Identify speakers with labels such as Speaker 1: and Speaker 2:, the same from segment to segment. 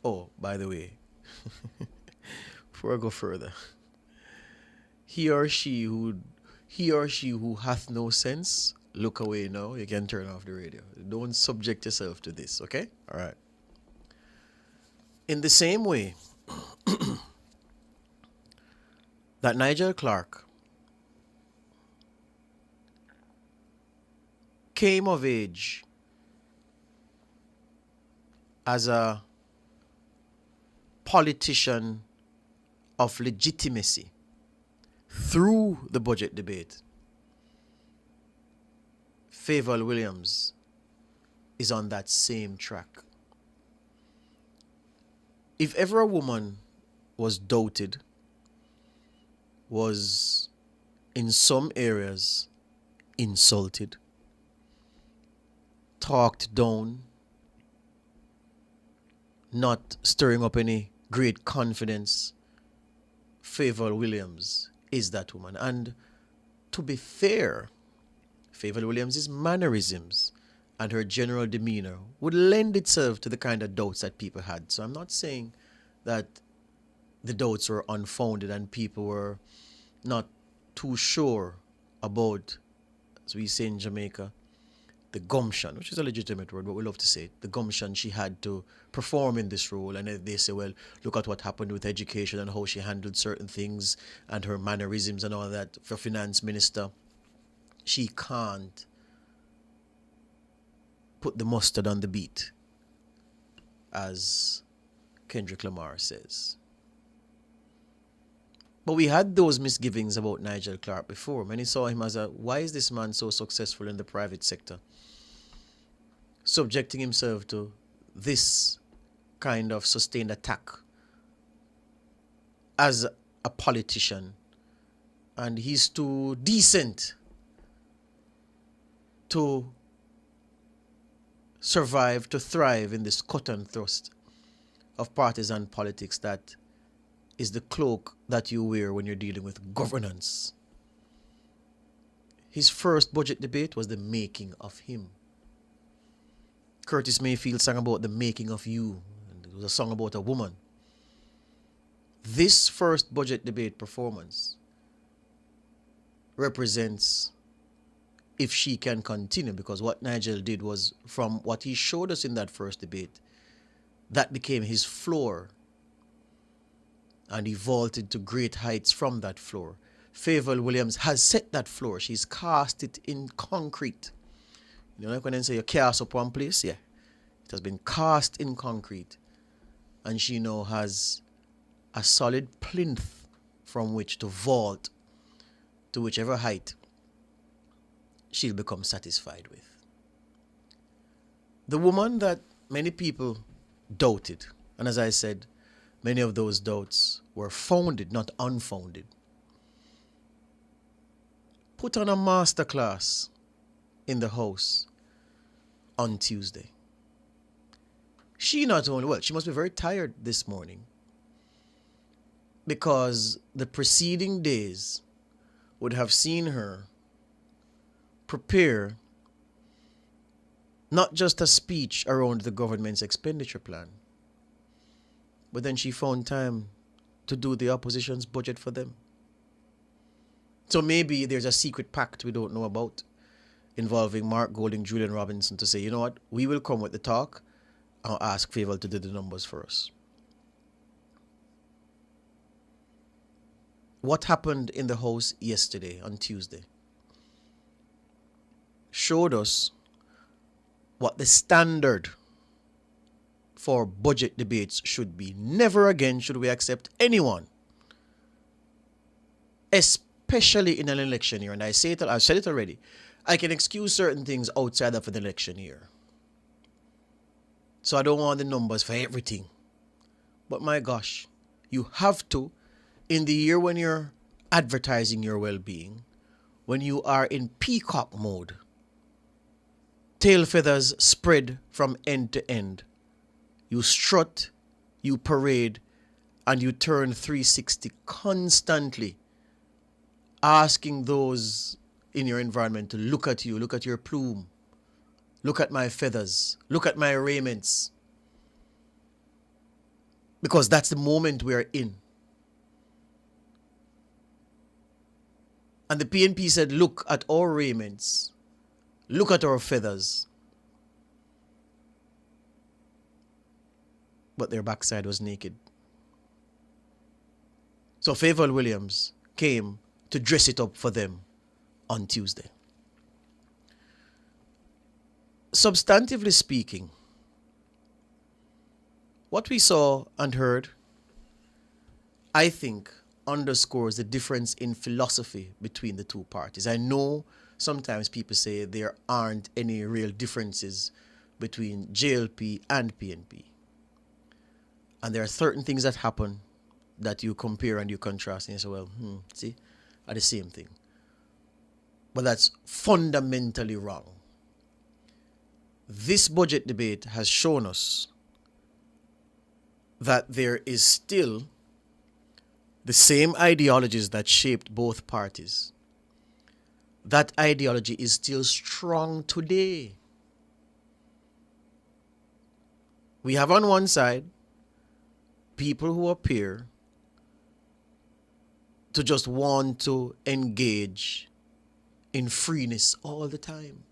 Speaker 1: Oh, by the way, before I go further, he or she who he or she who hath no sense, look away now. You can turn off the radio. Don't subject yourself to this, okay? All right. In the same way that Nigel Clark came of age as a politician of legitimacy through the budget debate, Fayval Williams is on that same track. If ever a woman was doubted, was in some areas insulted, talked down, not stirring up any great confidence, Fayval Williams is that woman. And to be fair, Fayval Williams' mannerisms and her general demeanor would lend itself to the kind of doubts that people had. So I'm not saying that the doubts were unfounded and people were not too sure about, as we say in Jamaica, the gumption, which is a legitimate word, but we love to say it, the gumption she had to perform in this role. And they say, well, look at what happened with education and how she handled certain things and her mannerisms and all that. For finance minister, she can't put the mustard on the beat, as Kendrick Lamar says. But we had those misgivings about Nigel Clark before. Many saw him as why is this man so successful in the private sector, subjecting himself to this kind of sustained attack as a politician, and he's too decent to survive, to thrive in this cut and thrust of partisan politics that is the cloak that you wear when you're dealing with governance. His first budget debate was the making of him. Curtis Mayfield sang about the making of you, and it was a song about a woman. This first budget debate performance represents, if she can continue, because what Nigel did was, from what he showed us in that first debate, that became his floor, and he vaulted to great heights from that floor. Fayval Williams has set that floor. She's cast it in concrete. You know, like when they say you cast up one place, yeah. It has been cast in concrete. And she now has a solid plinth from which to vault to whichever height she'll become satisfied with. The woman that many people doubted, and as I said, many of those doubts were founded, not unfounded, put on a masterclass in the House on Tuesday. She not only, well, she must be very tired this morning, because the preceding days would have seen her prepare not just a speech around the government's expenditure plan, but then she found time to do the opposition's budget for them. So maybe there's a secret pact we don't know about involving Mark Golding, Julian Robinson, to say, you know what, we will come with the talk. I'll ask Fayval to do the numbers for us. What happened in the House yesterday, on Tuesday, showed us what the standard for budget debates should be. Never again should we accept anyone, especially in an election year. And I've said it already. I can excuse certain things outside of an election year. So I don't want the numbers for everything. But my gosh, you have to, in the year when you're advertising your well-being, when you are in peacock mode, tail feathers spread from end to end, you strut, you parade, and you turn 360 constantly, asking those in your environment to look at you, look at your plume, look at my feathers, look at my raiments. because that's the moment we are in. And the PNP said, look at our raiments, look at our feathers. But their backside was naked. So Fayval Williams came to dress it up for them on Tuesday. Substantively speaking, what we saw and heard, I think, underscores the difference in philosophy between the two parties. I know sometimes people say there aren't any real differences between JLP and PNP. And there are certain things that happen that you compare and you contrast and you say, well, see, are the same thing. But that's fundamentally wrong. This budget debate has shown us that there is still the same ideologies that shaped both parties. That ideology is still strong today. We have on one side people who appear to just want to engage in freeness all the time.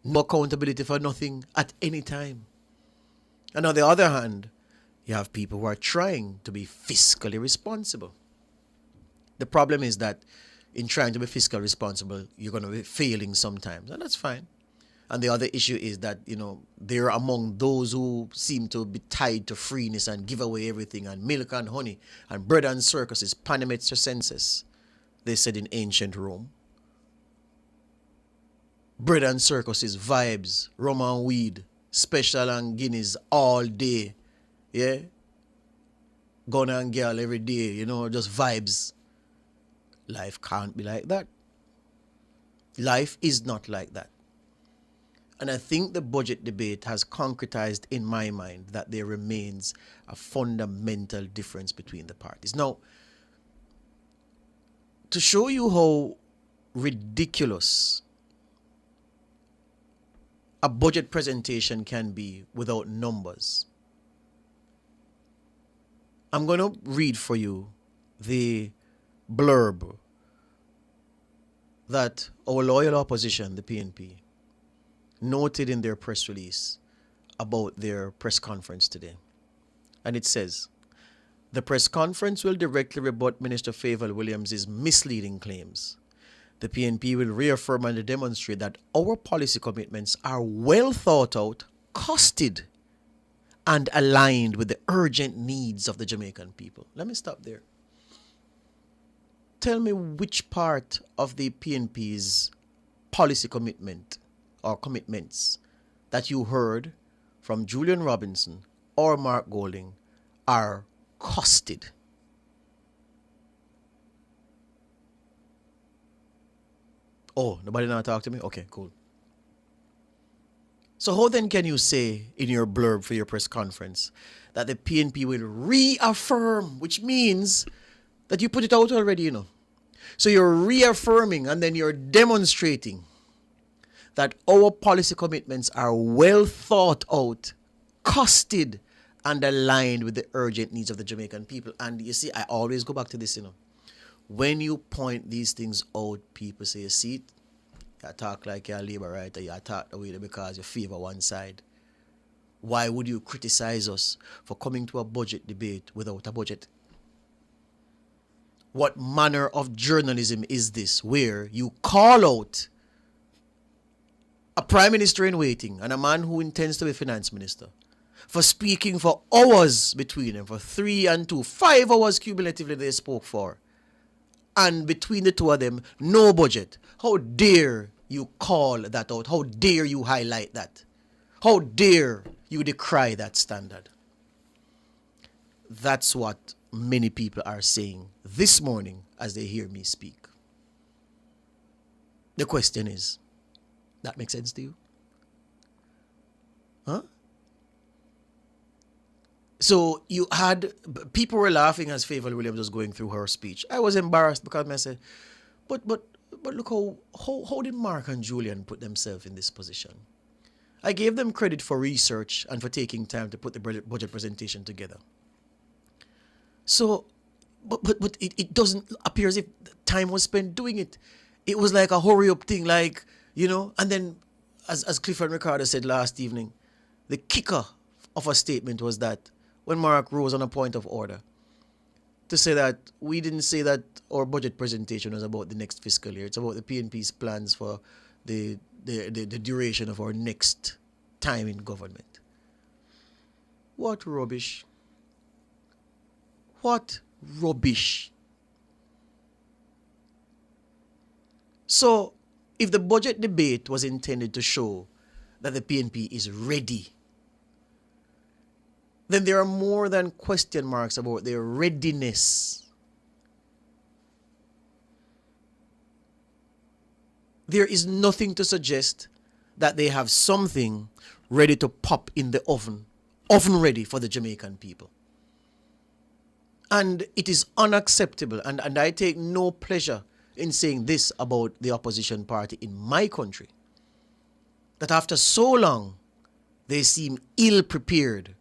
Speaker 1: No accountability for nothing at any time. And on the other hand, you have people who are trying to be fiscally responsible. The problem is that in trying to be fiscally responsible, you're going to be failing sometimes, and that's fine. And the other issue is that, they're among those who seem to be tied to freeness and give away everything, and milk and honey, and bread and circuses, panem et circenses, they said in ancient Rome. Bread and circuses, vibes, rum and weed, special and guineas all day. Yeah? Gun and girl every day, just vibes. Life can't be like that. Life is not like that. And I think the budget debate has concretized in my mind that there remains a fundamental difference between the parties. Now, to show you how ridiculous a budget presentation can be without numbers, I'm going to read for you the blurb that our loyal opposition, the PNP, noted in their press release about their press conference today. And it says, the press conference will directly rebut Minister Fayval Williams' misleading claims. The PNP will reaffirm and demonstrate that our policy commitments are well thought out, costed, and aligned with the urgent needs of the Jamaican people. Let me stop there. Tell me which part of the PNP's policy commitment or commitments that you heard from Julian Robinson or Mark Golding are costed. Oh, nobody now talk to me? Okay, cool. So how then can you say in your blurb for your press conference that the PNP will reaffirm, which means that you put it out already, So you're reaffirming and then you're demonstrating that our policy commitments are well thought out, costed, and aligned with the urgent needs of the Jamaican people. And you see, I always go back to this, When you point these things out, people say, you see it, you talk like you're a Labour writer, you talk the way because you favor one side. Why would you criticize us for coming to a budget debate without a budget? What manner of journalism is this where you call out a prime minister in waiting and a man who intends to be finance minister for speaking for hours between them, for 3 and 2, 5 hours cumulatively they spoke for. And between the two of them, no budget. How dare you call that out? How dare you highlight that? How dare you decry that standard? That's what many people are saying this morning as they hear me speak. The question is, that makes sense to you? Huh? So you had, people were laughing as Fayval Williams was going through her speech. I was embarrassed because I said, but look how did Mark and Julian put themselves in this position? I gave them credit for research and for taking time to put the budget presentation together. So, but it doesn't appear as if time was spent doing it. It was like a hurry up thing, like, and then, as Cliff and Ricardo said last evening, the kicker of a statement was that when Mark rose on a point of order to say that we didn't say that our budget presentation was about the next fiscal year. It's about the PNP's plans for the duration of our next time in government. What rubbish. What rubbish. So, if the budget debate was intended to show that the PNP is ready, then there are more than question marks about their readiness. There is nothing to suggest that they have something ready to pop in the oven ready for the Jamaican people. And it is unacceptable, and I take no pleasure in saying this about the opposition party in my country, that after so long, they seem ill-prepared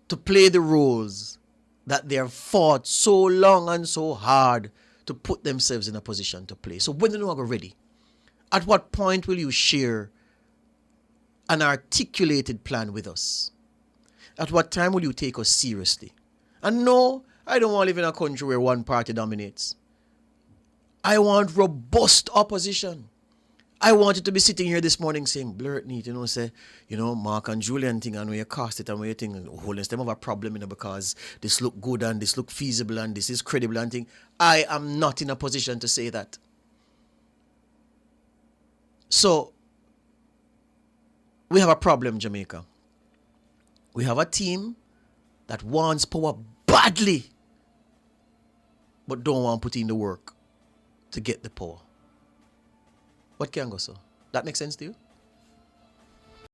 Speaker 1: to play the roles that they have fought so long and so hard to put themselves in a position to play. So when are you ready? At what point will you share an articulated plan with us? At what time will you take us seriously? And no, I don't want to live in a country where one party dominates. I want robust opposition. I wanted to be sitting here this morning saying, blurt neat, say, Mark and Julian thing, and when you cast it and when you think, holiness, them have a problem, because this look good and this look feasible and this is credible and thing. I am not in a position to say that. So, we have a problem, Jamaica. We have a team that wants power badly, but don't want to put in the work to get the power. What can go so? That makes sense to you?